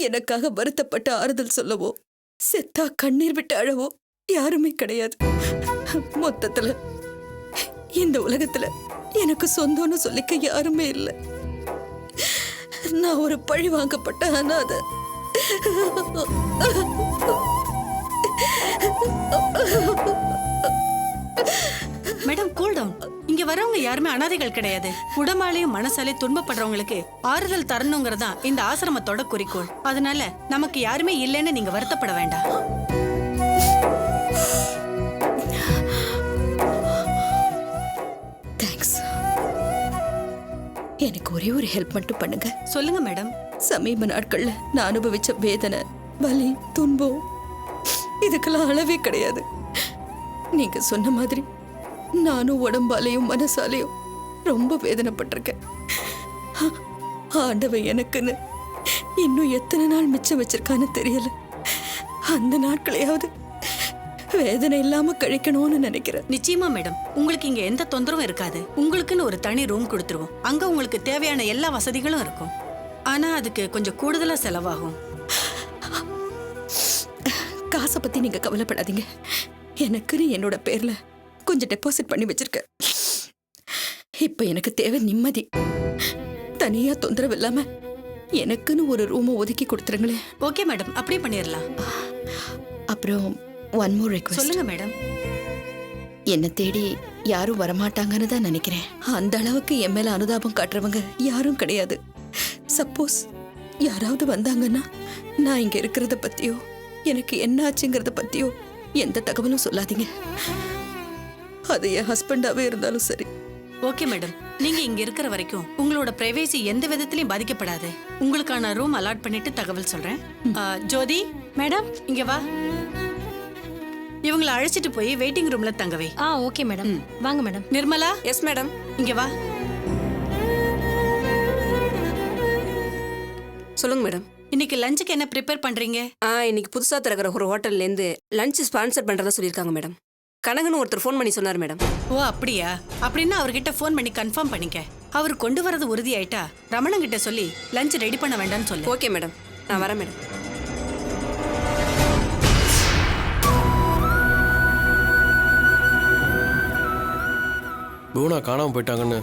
எனக்காக வருத்தப்பட்டு ஆறுதல் சொல்லவோ செத்தா கண்ணீர் விட்டு அழவோ யாருமே கிடையாது. மொத்தத்துல இந்த உலகத்துல எனக்கு சொந்தம்னு சொல்லிக்க யாருமே இல்லை. நான் ஒரு பழி வாங்கப்பட்ட அனாதை. Madam cool down. இங்க வரவங்க யாருமே அனாதைகள் கிடையாது. உடம்பாலையும் மனசாலையும் துன்பப்படுறவங்களுக்கு ஆறுதல் தரணுங்கிறதா இந்த ஆசிரமத்தோட குறிக்கோள். அதனால நமக்கு யாருமே இல்லைன்னு நீங்க வருத்தப்பட வேண்டாம். தேங்க்ஸ். எனக்கு ஒரே ஒரு ஹெல்ப் மட்டும் பண்ணுங்க. சொல்லுங்க மேடம். சமீப நாட்கள்ல நான் அனுபவிச்ச வேதனை, வலி, துன்பம் இதுக்கெல்லாம் அளவே கிடையாது. நீங்க சொன்ன மாதிரி நானும் உடம்பாலையும் மனசாலையும் ரொம்ப வேதனைப்பட்டிருக்கேன். ஆண்டவன் எனக்குன்னு இன்னும் எத்தனை நாள் மிச்சம் வச்சிருக்கான்னு தெரியல. அந்த நாட்களையாவது வேதனை இல்லாம கழிக்கணும்னு நினைக்கிறேன். நிச்சயமா மேடம், உங்களுக்கு இங்க எந்த தொந்தரவும் இருக்காது. உங்களுக்குன்னு ஒரு தனி ரூம் கொடுத்துருவோம். அங்க உங்களுக்கு தேவையான எல்லா வசதிகளும் இருக்கும். ஆனா அதுக்கு கொஞ்சம் கூடுதலா செலவாகும். காசை பத்தி நீங்க கவலைப்படாதீங்க. எனக்குன்னு என்னோட பேர்ல கொஞ்சம் டெபாசிட் பண்ணி வச்சிருக்கேன். இப்ப எனக்கு தேவை நிம்மதி. தனியா தொந்தரவு இல்லாம எனக்குன்னு ஒரு ரூமை ஒதுக்கி கொடுத்துருங்களேன். ஓகே மேடம், அப்படியே பண்ணிடலாம். அப்புறம் ஒன் மோர் ரிக்வெஸ்ட். சொல்லுங்க மேடம். என்ன தேடி யாரும் வரமாட்டாங்கன்னு தான் நினைக்கிறேன். அந்த அளவுக்கு என் மேல அனுதாபம் காட்டுறவங்க யாரும் கிடையாது. சப்போஸ் யாராவது வந்தாங்கன்னா நான் இங்க இருக்கிறத பத்தியோ எனக்கு என்ன ஆச்சுங்கிறத பத்தியோ எந்த தகவலும் சொல்லாதீங்க. அது என் ஹஸ்பண்டாவே இருந்தாலும் சரி. ஓகே மேடம், நீங்க இங்க இருக்கிற வரைக்கும் உங்களோட பிரைவேசி எந்த விதத்திலயும் பாதிக்கப்படாது. உங்களுக்கான ரூம் அலாட் பண்ணிட்டு தகவல் சொல்றேன். ஜோதி மேடம், இங்க வா. இவங்களை அழைச்சிட்டு போய் வெயிட்டிங் ரூம்ல தங்கவே. Okay madam. வாங்க மேடம். நிர்மலா. Yes madam. இங்க வா. சொல்லுங்க மேடம். இன்னைக்கு லஞ்சுக்கு என்ன ப்ரிப்பேர் பண்றீங்க? இன்னைக்கு புதுசா திறக்கிற ஒரு ஹோட்டல்ல இருந்து லஞ்ச் ஸ்பான்சர் பண்றதா சொல்லியிருக்காங்க மேடம். கனகன்னு ஒருத்தர் ஃபோன் பண்ணி சொன்னார் மேடம். ஓ அப்படியா? அப்படின்னா அவர்கிட்ட ஃபோன் பண்ணி கன்ஃபார்ம் பண்ணிக்க. அவர் கொண்டு வரது உறுதி ஆயிட்டா ரமணன் கிட்ட சொல்லி லஞ்ச் ரெடி பண்ண வேண்டாம்னு சொல்லு. ஓகே மேடம், நான் வரேன் மேடம். புவனா காணாமல் போயிட்டாங்கன்னு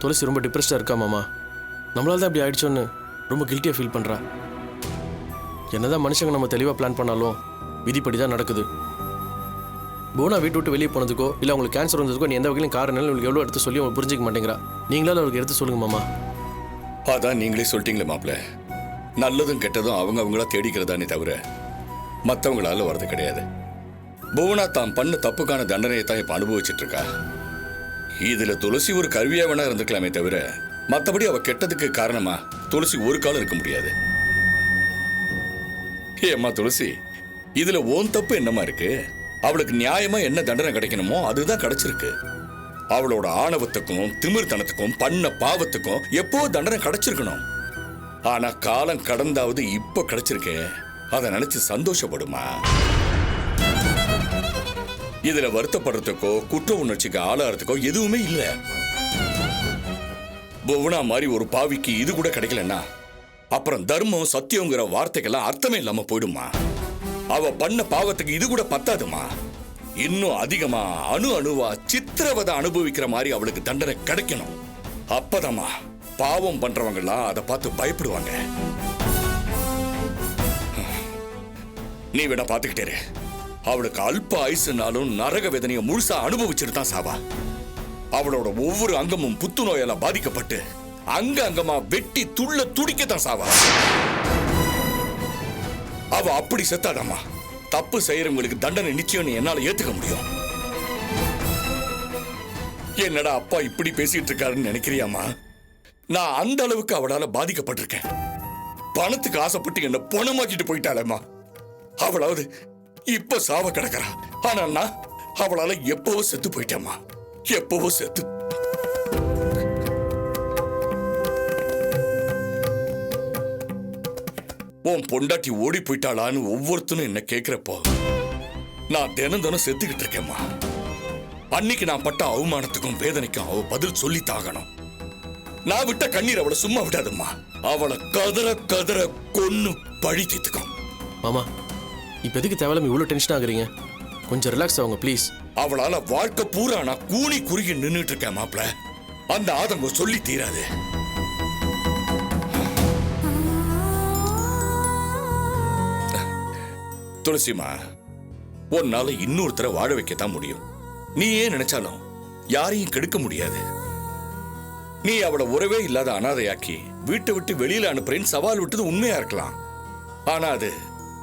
துளசி ரொம்ப டிப்ரெஸ்டாக இருக்கா மாமா. நம்மளால தான் இப்படி ஆயிடுச்சோன்னு ரொம்ப கில்ட்டியாக ஃபீல் பண்ணுறா. என்னதான் மனுஷங்க நம்ம தெளிவாக பிளான் பண்ணாலும் விதிப்படி தான் நடக்குது. புவனா வீட்டு விட்டு வெளியே போனதுக்கோ இல்லை அவங்களுக்கு கேன்சர் வந்ததுக்கோ நீ எந்த வகையிலும் காரணம் உங்களுக்கு எவ்வளோ எடுத்து சொல்லி அவங்க புரிஞ்சிக்க மாட்டேங்கிறா. நீங்களால அவருக்கு எடுத்து சொல்லுங்க மாமா. அதான் நீங்களே சொல்லிட்டீங்களே மாப்பிள்ள. நல்லதும் கெட்டதும் அவங்களா தேடிக்கிறதானே தவிர மற்றவங்களால வர்றது கிடையாது. புவனா தான் பண்ண தப்புக்கான தண்டனையை தான் இப்போ அனுபவிச்சுட்டு இருக்கா. இதுல துளசி ஒரு கருவியா வேணா இருந்துக்கலாமே தவிர மற்றபடி அவ கெட்டதுக்கு காரணமா துளசி ஒரு காலம் இருக்க முடியாது. ஏம்மா துளசி, இதுல ஓன் தப்பு என்னமா இருக்கு? அவளுக்கு நியாயமா என்ன தண்டனை கிடைக்கணுமோ அதுதான் கிடைச்சிருக்கு. அவளோட ஆணவத்துக்கும் திமிர்த்தனத்துக்கும் பண்ண பாவத்துக்கும் எப்போ தண்டனை கிடைச்சிருக்கணும். ஆனா காலம் கடந்தாவது இப்ப கிடைச்சிருக்கே, அதை நினைச்சு சந்தோஷப்படுமா? இதுல வருத்தப்படுறதுக்கோ குற்ற உணர்ச்சிக்கு ஆளாறதுக்கோ எதுவுமே இல்ல. புவனா மாதிரி ஒரு பாவிக்கு இது கூட கிடைக்கலன்னா அப்புறம் தர்மம் சத்தியங்கிற வார்த்தைக்கெல்லாம் அர்த்தமே இல்லாம போயிடுமா? அவ பண்ண பாவத்துக்கு இது கூட பத்தாதுமா. இன்னும் அதிகமா அணுவா சித்திரவதை அனுபவிக்கிற மாதிரி அவளுக்கு தண்டனை கிடைக்கணும். அப்பதாமா பாவம் பண்றவங்கலாம் அதை பார்த்து பயப்படுவாங்க. நீ வேணா பாத்துக்கிட்டே. அவளுக்கு அல்ப ஆயுசுனாலும் நரக வேதனையை முழுசா அனுபவிச்சுட்டு தான் சாவா. அவளோட ஒவ்வொரு அங்கமும் புத்துநோயால பாதிக்கப்பட்டு அங்கமா வெட்டி துள்ள துடிக்கத்தான் சாவா. அவ அப்படி செத்தாதாமா தப்பு செய்யறவங்களுக்கு தண்டனை நிச்சயம் என்னால ஏத்துக்க முடியும். என்னடா அப்பா இப்படி பேசிட்டு இருக்காருன்னு நினைக்கிறியாமா? நான் அந்த அளவுக்கு அவளால பாதிக்கப்பட்டிருக்கேன். பணத்துக்கு ஆசைப்பட்டு என்ன பணமாக்கிட்டு போயிட்டாளேம்மா. அவளாவது இப்ப சாவ கிடக்கிறா. ஆனா நான் அவளால எப்பவோ செத்து போயிட்டேம்மா. எப்பவோ செத்து. உன் பொண்டாட்டி ஓடி போயிட்டாளான்னு ஒவ்வொருத்தனும் என்ன கேட்கிறப்போ நான் தினம் செத்துக்கிட்டு இருக்கேம்மா. அன்னைக்கு நான் பட்ட அவமானத்துக்கும் வேதனைக்கும் அவ பதில் சொல்லித்தாகணும். நான் விட்ட கண்ணீர் அவளை சும்மா விடாதம்மா. அவளை கதற கதற கொன்னு பழி தீர்த்துக்கும். மாமா இப்போ எதுக்கு தேவையில்லாம இவ்வளோ டென்ஷன் ஆகுறீங்க? கொஞ்சம் ரிலாக்ஸ் ஆகுங்க ப்ளீஸ். அவளால வாழ்க்கை பூரா நான் கூனி குறுகி நின்னுட்டு இருக்கேன் மாப்ள. அந்த ஆதங்கம் சொல்லி தீராது. துளசிமா, உன்னால இன்னொருத்தரை வாழ வைக்கத்தான் முடியும். நீ ஏன் நினைச்சாலும் யாரையும் கெடுக்க முடியாது. நீ அவளை உறவே இல்லாத அனாதையாக்கி வீட்டை விட்டு வெளியில அனுப்புறேன்னு சவால் விட்டது உண்மையா இருக்கலாம். ஆனா அது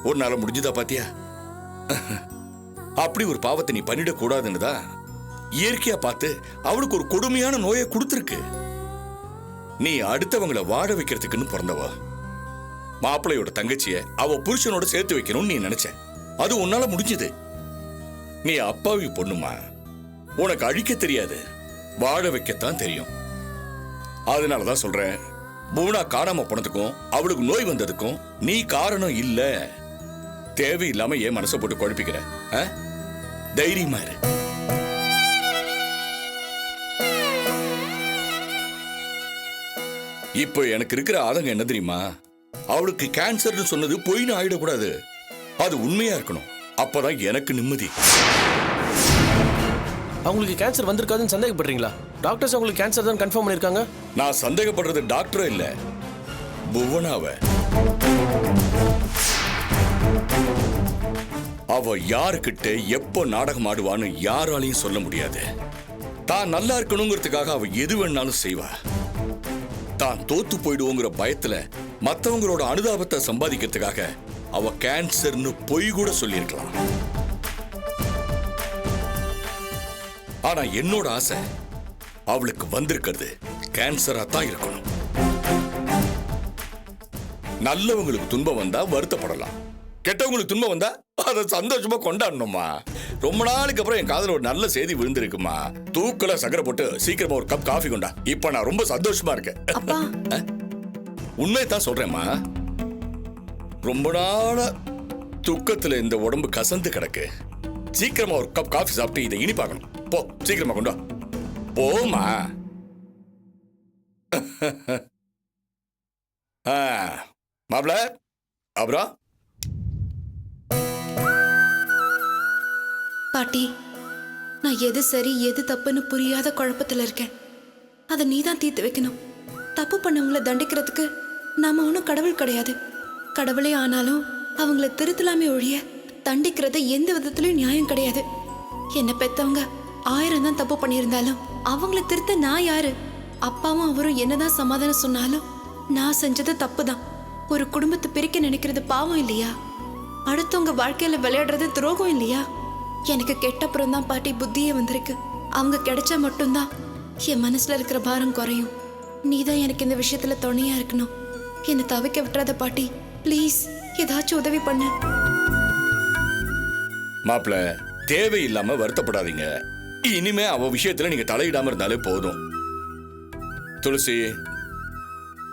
உன்னால முடிஞ்சுதா பாத்தியா? அப்படி ஒரு பாவத்தை நீ பண்ணிடக்கூடாதுன்னுதான் இயற்கையா பார்த்து அவளுக்கு ஒரு கொடுமையான நோயை கொடுத்துருக்கு. நீ அடுத்தவங்களை வாழ வைக்கிறதுக்குன்னு பிறந்தவா. மாப்பிள்ளையோட தங்கச்சிய அவ புருஷனோட சேர்த்து வைக்கணும்னு நீ நினைச்ச. அது உன்னால முடிஞ்சது. நீ அப்பாவி பொண்ணுமா, உனக்கு அழிக்க தெரியாது, வாழ வைக்கத்தான் தெரியும். அதனாலதான் சொல்றேன், பூனா காணாம போனதுக்கும் அவளுக்கு நோய் வந்ததுக்கும் நீ காரணம் இல்ல. தேவையில்லாம ஏன் மனசை போட்டு குழப்பிக்கிற? தைரியமா இரு. இப்போ எனக்கு இருக்கிற ஆதங்கம் என்ன தெரியுமா? அவளுக்கு கேன்சர்னு சொன்னது பொய்னு ஆயிடக்கூடாது. அது உண்மையா இருக்கணும். அப்பதான் எனக்கு நிம்மதி. அவங்களுக்கு கேன்சர் வந்திருக்காதுன்னு சந்தேகப்படுறீங்களா? டாக்டர்ஸ் அவங்களுக்கு கேன்சர் தான் கன்ஃபார்ம் பண்ணிருக்காங்க. நான் சந்தேகப்படுறது டாக்டரும் இல்ல, புவனாவ. அவ யாருக்கிட்ட எப்போ நாடகம் ஆடுவான்னு யாராலையும் சொல்ல முடியாது. தான் நல்லா இருக்கணுங்கிறதுக்காக அவ எது வேணாலும் செய்வா. தான் தோத்து போயிடுவோங்கிற பயத்துல மத்தவங்களோட அனுதாபத்தை சம்பாதிக்கிறதுக்காக அவ கேன்சர்னு பொய் கூட சொல்லியிருக்கலாம். ஆனா என்னோட ஆசை அவளுக்கு வந்திருக்கிறது கேன்சரா தான் இருக்கணும். நல்லவங்களுக்கு துன்பம் வந்தா வருத்தப்படலாம், கெட்டவங்களுக்கு துன்பம் வந்தா அதை சந்தோஷமா கொண்டாடணுமா. ரொம்ப நாளுக்கு அப்புறம் என் காதுல ஒரு நல்ல செய்தி விழுந்திருக்குமா. தூக்கல சக்கரை போட்டு சீக்கிரமா ஒரு கப் காஃபி கொண்டா. இப்ப நான் ரொம்ப சந்தோஷமா இருக்கேன். உண்மையத்தான் சொல்றேம்மா. ரொம்ப நாளா துக்கத்துல இந்த உடம்பு கசந்து கிடக்கு. சீக்கிரமா ஒரு கப் காஃபி சாப்பிட்டு இதை இனி பார்க்கணும். போ, சீக்கிரமா கொண்டு வா. போமா. மாப்ள, அப்புறம் பாட்டி, நான் எது சரி எது தப்புன்னு புரியாத குழப்பத்துல இருக்கேன். அதை நீதான் தீர்த்து வைக்கணும். தப்பு பண்ணவங்கள தண்டிக்கிறதுக்கு நாம ஒன்றும் கடவுள் கிடையாது. கடவுளே ஆனாலும் அவங்கள திருத்தலாமே ஒழிய தண்டிக்கிறது எந்த விதத்திலயும் நியாயம் கிடையாது. என்ன பெத்தவங்க 1000 தான் தப்பு பண்ணியிருந்தாலும் அவங்கள திருத்த நான் யாரு? அப்பாவும் அவரும் என்னதான் சமாதானம் சொன்னாலும் நான் செஞ்சது தப்பு தான். ஒரு குடும்பத்தை பிரிக்க நினைக்கிறது பாவம் இல்லையா? அடுத்தவங்க வாழ்க்கையில விளையாடுறது துரோகம் இல்லையா? எனக்கு கெட்டப்புறம் தான் பாட்டி புத்தியே வந்திருக்கு. அவங்க கிடைச்சா மட்டும்தான் என் மனசுல இருக்கிற பாரம் குறையும். நீதான் எனக்கு இந்த விஷயத்துல துணையா இருக்கணும். என்னை தவிக்க விட்டுறாத பாட்டி, ப்ளீஸ். ஏதாச்சும் உதவி பண்ணு. மாப்ள, தேவையில்லாம வருத்தப்படாதீங்க. இனிமே அவ விஷயத்துல நீங்க தலையிடாம இருந்தாலே போதும். துளசி,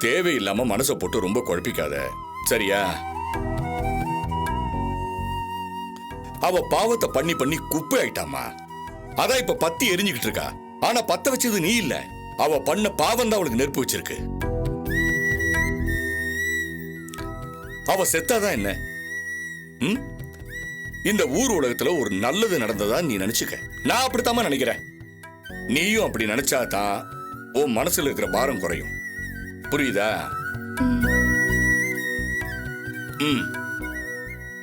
தேவையில்லாம மனசை போட்டு ரொம்ப குழப்பிக்காத, சரியா? அவ பாவத்தை பண்ணி பண்ணி குப்பை ஆயிட்டாமா. அதான் இப்ப பத்தி எரிஞ்சுக்கிட்டு இருக்கா. ஆனா பத்த வச்சது நீ இல்ல, அவ பண்ண பாவம் தான் அவளுக்கு நெருப்பு வச்சிருக்கு. அவ செத்தாதான் என்ன? இந்த ஊர் உலகத்துல ஒரு நல்லது நடந்ததா நீ நினைச்சுக்க. நான் அப்படித்தாம நினைக்கிறேன். நீயும் அப்படி நினைச்சாதான் உன் மனசுல இருக்கிற பாரம் குறையும். புரியுதா?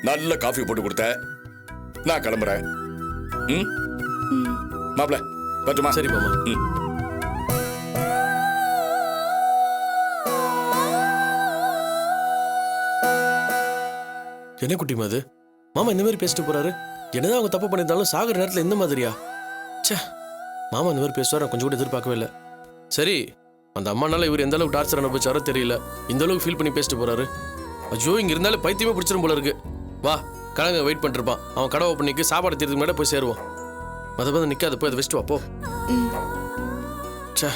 நல்ல காஃபி போட்டு கொடுத்த, நான் கிளம்புறேன். மாப்ள, பட்டுமா? சரி மாமா. என்ன குட்டிமா அது? மாமா இந்த மாதிரி பேசிட்டு போறாரு. என்னதான் அவங்க தப்பு பண்ணியிருந்தாலும் சாகிற நேரத்தில் இந்த மாதிரியா? சே, மாமா இந்த மாதிரி பேசுவார் நான் கொஞ்சம் கூட எதிர்பார்க்கவே இல்லை. சரி, அந்த அம்மானால இவர் எந்த அளவுக்கு டார்ச்சர் அனுபவிச்சாரோ தெரியல, இந்த அளவுக்கு ஃபீல் பண்ணி பேசிட்டு போறாரு. ஐயோ, இங்க இருந்தாலும் பைத்தியமே பிடிச்சிரும் போல இருக்கு. வா, கலங்க வெயிட் பண்ணிருப்பான். அவன் கடை பண்ணிக்கு சாப்பாடு தீர்த்துக்கு மேலே போய் சேருவோம். மத நிற்காது, போய் அதை வச்சுட்டு வாப்போ. சே,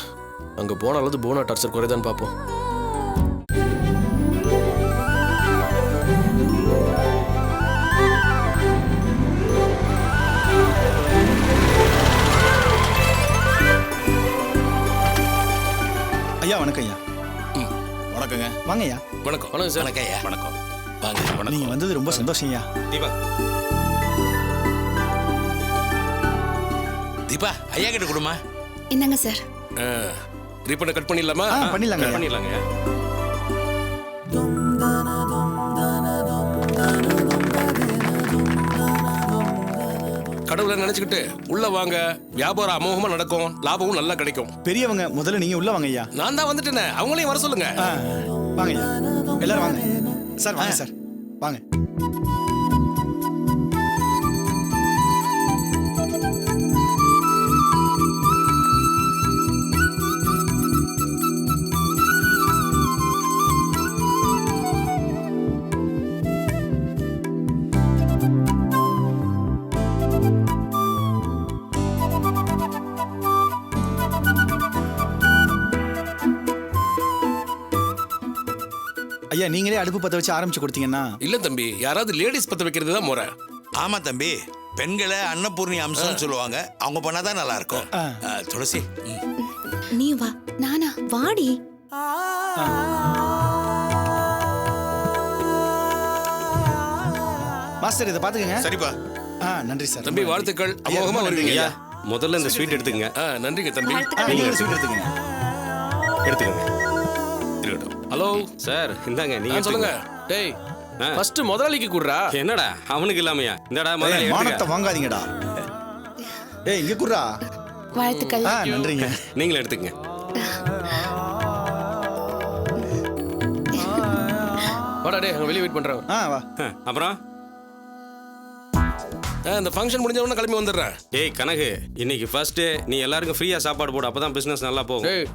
அங்கே போனாலும் போனா டார்ச்சர் குறைதான்னு பார்ப்போம். ஐயா வணக்கம் ஐயா. வணக்கங்க. வாங்க ஐயா. வணக்கம் வணக்கம் சார். வணக்கம் ஐயா. வணக்கம். வாங்க. வணக்கம். நீங்க வந்தது ரொம்ப சந்தோஷம் ஐயா. தீபா. தீபா ஐயா கிட்ட கொடுமா. என்னங்க சார்? ரீபண்டை கட் பண்ணிடலாமா? பண்ணிடலாங்க ஐயா. பண்ணிடலாங்க. கடவுளை நினைச்சுக்கிட்டு உள்ள வாங்க. வியாபாரம் அமோகமா நடக்கும், லாபமும் நல்லா கிடைக்கும். பெரியவங்க முதல்ல நீங்க உள்ள வாங்க ஐயா. நான் தான் வந்துட்டேனே, அவங்களையும் வர சொல்லுங்க. வாங்க ஐயா, எல்லாரும் வாங்க சார். வாங்க சார், வாங்க. ஐயா நீங்களே அடுப்பு பத்த வச்சு ஆரம்பிச்சு கொடுத்தீங்கன்னா. இல்ல தம்பி, யாராவது லேடிஸ் பத்த வைக்கிறது தான் முறை. ஆமா தம்பி, பெண்களை அன்னபூர்ணி அம்சம்னு சொல்லுவாங்க. அவங்க பண்ணாதான் நல்லா இருக்கும். துளசி நீ வா. நானா? வாடி. மாஸ்டர் இதை பாத்துக்கங்க. சரிப்பா. நன்றி சார். தம்பி வாழ்த்துக்கள், அமோகமா வருவீங்க. ஐயா முதல்ல இந்த ஸ்வீட் எடுத்துக்கங்க. நன்றிங்க தம்பி. நீங்க ஸ்வீட் எடுத்துக்கங்க. எடுத்துக்கங்க. ஹலோ சார் இந்தாங்க நீங்க சொல்லுங்க. டேய் ஃபர்ஸ்ட் முதலாளிக்கு குடுறா. என்னடா அவனுக்கு இல்லாமையா? இந்தடா முதல்ல மானத்தை எடுத்துக்க. வாங்காதீங்கடா. டேய் இங்க குடுறா. வாழ்த்துக்கள். நன்றிங்க. நீங்களே எடுத்துக்கங்க. வாடா டேய், அங்க வெளிய வெயிட் பண்றேன். வா. அப்புறம் இந்த ஃபங்க்ஷன் முடிஞ்ச உடனே கிளம்பி வந்துடுறேன். ஏய் கனகு, இன்னைக்கு ஃபர்ஸ்ட் நீ எல்லாருக்கும் ஃப்ரீயா சாப்பாடு போடு, அப்பதான் பிசினஸ் நல்லா போகும். டேய்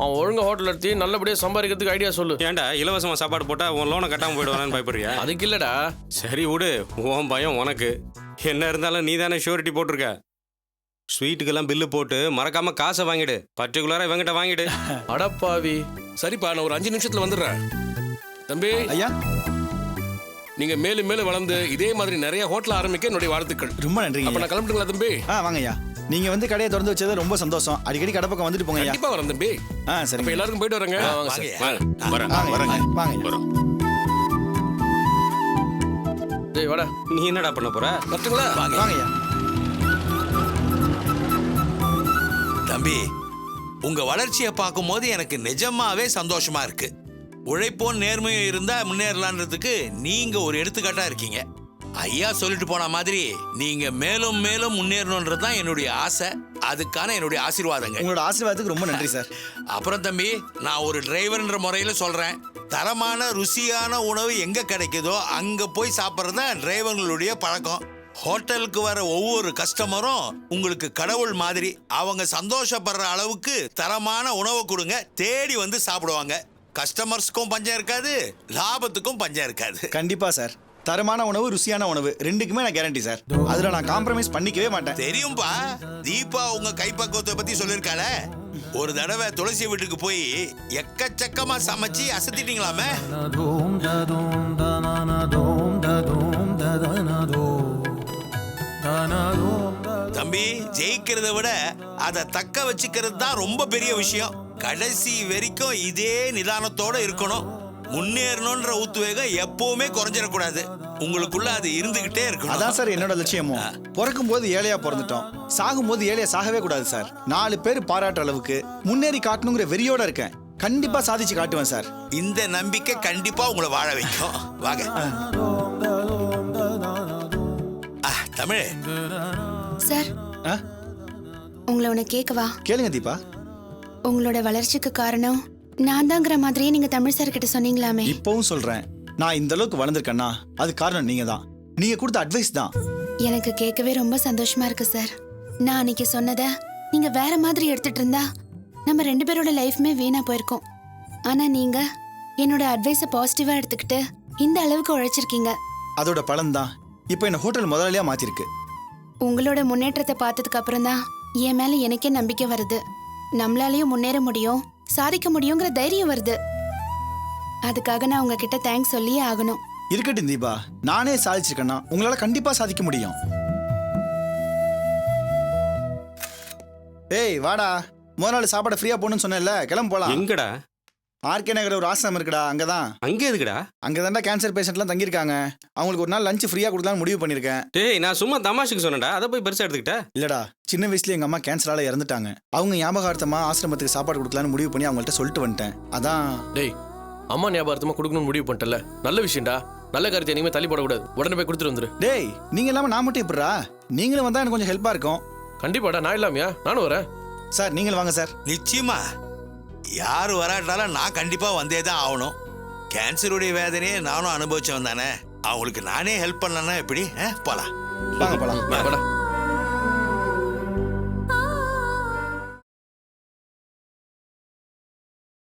அவன் ஒழுங்கா ஹோட்டல் எடுத்து நல்லபடியா சம்பாதிக்கிறதுக்கு ஐடியா சொல்லு. ஏன்டா இலவசமா சாப்பாடு போட்டா உன் லோனை கட்டாம போயிடுவானு பயப்படுறியா? அதுக்கு இல்லடா. சரி விடு, உன் பயம் உனக்கு. என்ன இருந்தாலும் நீ தானே ஷூரிட்டி போட்டிருக்க. ஸ்வீட்டுக்கெல்லாம் பில்லு போட்டு மறக்காம காசை வாங்கிடு. பர்டிகுலரா இவங்கிட்ட வாங்கிடு. அடப்பாவி. சரிப்பா, நான் ஒரு 5 நிமிஷத்துல வந்துடுறேன். தம்பி ஐயா நீங்க மேலும் மேலும் வளர்ந்து இதே மாதிரி நிறைய ஹோட்டல் ஆரம்பிக்க என்னுடைய வாழ்த்துக்கள். ரொம்ப நன்றிங்க. அப்ப நான் கிளம்பிட்டுங்களா தம்பி? வாங்க ஐயா. நீங்க வந்து கடையை திறந்து வச்சது ரொம்ப சந்தோஷம். அடிக்கடி கடை பக்கம் வந்துட்டு போங்க ஐயா. கண்டிப்பா வரேன் தம்பி. சரி. அப்ப எல்லாருக்கும் போயிட்டு வரேங்க. வாங்க சார். வரேன். வாங்க. டேய் வாடா. நீ என்னடா பண்ண போற? வரட்டுங்களா? வாங்க ஐயா. தம்பி, உங்க வளர்ச்சியை பார்க்கும்போது எனக்கு நிஜமாவே சந்தோஷமா இருக்கு. உழைப்போம் நேர்மையும் இருந்தா முன்னேறலான்றதுக்கு நீங்க ஒரு எடுத்துக்காட்டா இருக்கீங்க. ஐயா சொல்லிட்டு போன மாதிரி நீங்க மேலும் மேலும் முன்னேறணும்ன்றது தான் என்னுடைய ஆசை. அதுக்கான என்னுடைய ஆசீர்வாதங்கள். உங்களோட ஆசீர்வாதத்துக்கு ரொம்ப நன்றி சார். அப்புறம் தம்பி, நான் ஒரு டிரைவர்ன்ற முறையில சொல்றேன். தரமான ருசியான உணவு எங்க கிடைக்குதோ அங்க போய் சாப்பிட்றது தான் டிரைவர்களுடைய பழக்கம். ஹோட்டலுக்கு வர ஒவ்வொரு கஸ்டமரும் உங்களுக்கு கடவுள் மாதிரி. அவங்க சந்தோஷப்படுற அளவுக்கு தரமான உணவு கொடுங்க, தேடி வந்து சாப்பிடுவாங்க. கஸ்டமர்ஸ்க்கும் பஞ்சம் இருக்காது, லாபத்துக்கும் பஞ்சம் இருக்காது. கண்டிப்பா சார். தரமான உணவு, ருசியான உணவு ரெண்டுக்குமே நான் கேரண்டி சார். அதுல நான் காம்ப்ரமைஸ் பண்ணிக்கவே மாட்டேன். தெரியும்பா, தீபா உங்க கைப்பக்குவத்தை பத்தி சொல்லிருக்காள. ஒரு தடவை துளசி வீட்டுக்கு போய் எக்கச்சக்கமா சமைச்சு அசத்திட்டீங்களாமே. தம்பி, ஜெயிக்கிறத விட அதை தக்க வச்சுக்கிறது தான் ரொம்ப பெரிய விஷயம். கடைசி வரைக்கும் இதே நிதானத்தோட இருக்கணும். முன்னேறணும்ன்ற உத்வேகம் எப்பவுமே குறைஞ்சிடக்கூடாது. உங்களுக்குள்ள அது இருந்துகிட்டே இருக்கணும். அதான் சார் என்னோட லட்சியமும். பிறக்கும் போது ஏழையா பிறந்துட்டோம், சாகும் போது ஏழையா சாகவே கூடாது சார். 4 பேர் பாராட்டுற அளவுக்கு முன்னேறி காட்டணுங்கிற வெறியோட இருக்கேன். கண்டிப்பா சாதிச்சு காட்டுவேன் சார். இந்த நம்பிக்கை கண்டிப்பா உங்களை வாழ வைக்கும். வாங்க. தமிழ் சார், உங்களை ஒன்று கேட்கவா? கேளுங்க தீபா. உங்களோட வளர்ச்சிக்கு காரணம் நான் தாங்கிற மாதிரியே நீங்க தமிழ் சார் கிட்ட சொன்னீங்களாமே. இப்பவும் சொல்றேன், நான் இந்த அளவுக்கு வளர்ந்துருக்கேன்னா அது காரணம் நீங்க தான். நீங்க கொடுத்த அட்வைஸ் தான். எனக்கு கேட்கவே ரொம்ப சந்தோஷமா இருக்கு சார். நான் அன்னைக்கு சொன்னதை நீங்க வேற மாதிரி எடுத்துட்டு இருந்தா நம்ம 2 பேரோட லைஃப்மே வீணா போயிருக்கோம். ஆனா நீங்க என்னோட அட்வைஸை பாசிட்டிவா எடுத்துக்கிட்டு இந்த அளவுக்கு உழைச்சிருக்கீங்க. அதோட பலன் தான் இப்போ என்ன ஹோட்டல் முதலாளியா மாத்திருக்கு. உங்களோட முன்னேற்றத்தை பார்த்ததுக்கு அப்புறம் தான் என் மேல எனக்கே நம்பிக்கை வருது. நம்மளாலையும் முன்னேற முடியும், சாதிக்க முடியுங்கிற தைரியம் வருது. அதுக்காக நான் உங்ககிட்ட தேங்க்ஸ் சொல்லியே ஆகணும். இருக்கட்டும் தீபா, நானே சாதிச்சிருக்கேன்னா உங்களால கண்டிப்பா சாதிக்க முடியும். ஏய் வாடா, முதல் நாள் சாப்பாடு ஃப்ரீயா போகணும்னு சொன்னேன்ல, கிளம்பு போலாம். எங்கடா? ஆர்கே நகர் ஒரு ஆசிரமம் இருக்குடா, அங்கதான். அங்கே எதுக்குடா? அங்கதான்டா கேன்சர் பேஷண்ட்லாம் தங்கியிருக்காங்க. அவங்களுக்கு ஒரு நாள் லஞ்ச் ஃப்ரீயா கொடுக்கலாம்னு முடிவு பண்ணிருக்கேன். டேய் நான் சும்மா தமாஷுக்கு சொன்னேன்டா, அதை போய் பெருசா எடுத்துக்கிட்ட. இல்லடா, சின்ன வயசுல எங்க அம்மா கேன்சரால இறந்துட்டாங்க. அவங்க ஞாபகார்த்தமா ஆசிரமத்துக்கு சாப்பாடு கொடுக்கலாம்னு முடிவு பண்ணி அவங்கள்ட்ட சொல்லிட்டு வந்துட்டேன். அதான். டேய் அம்மா ஞாபகமா கொடுக்கணும்னு முடிவு பண்ணிட்டல, நல்ல விஷயம்டா. நல்ல காரியத்தை இனிமே தள்ளி போடக்கூடாது, உடனே போய் கொடுத்துட்டு வந்துரு. டேய் நீங்க இல்லாம நான் மட்டும் எப்படிடா? நீங்களும் வந்தா எனக்கு கொஞ்சம் ஹெல்ப்பா இருக்கும். கண்டிப்பாடா, நான் இல்லாமையா? நானும் வரேன் சார். நீங்களும் வாங்க சார். நிச்சயமா யார் வராட்டாலும் நான் கண்டிப்பா வந்தே தான் ஆகணும். கேன்சருடைய வேதனையை நானும் அனுபவிச்சவன் தானே. அவங்களுக்கு நானே ஹெல்ப் பண்ணலன்னா எப்படி? போலாம். வாங்க போலாம். வாடா.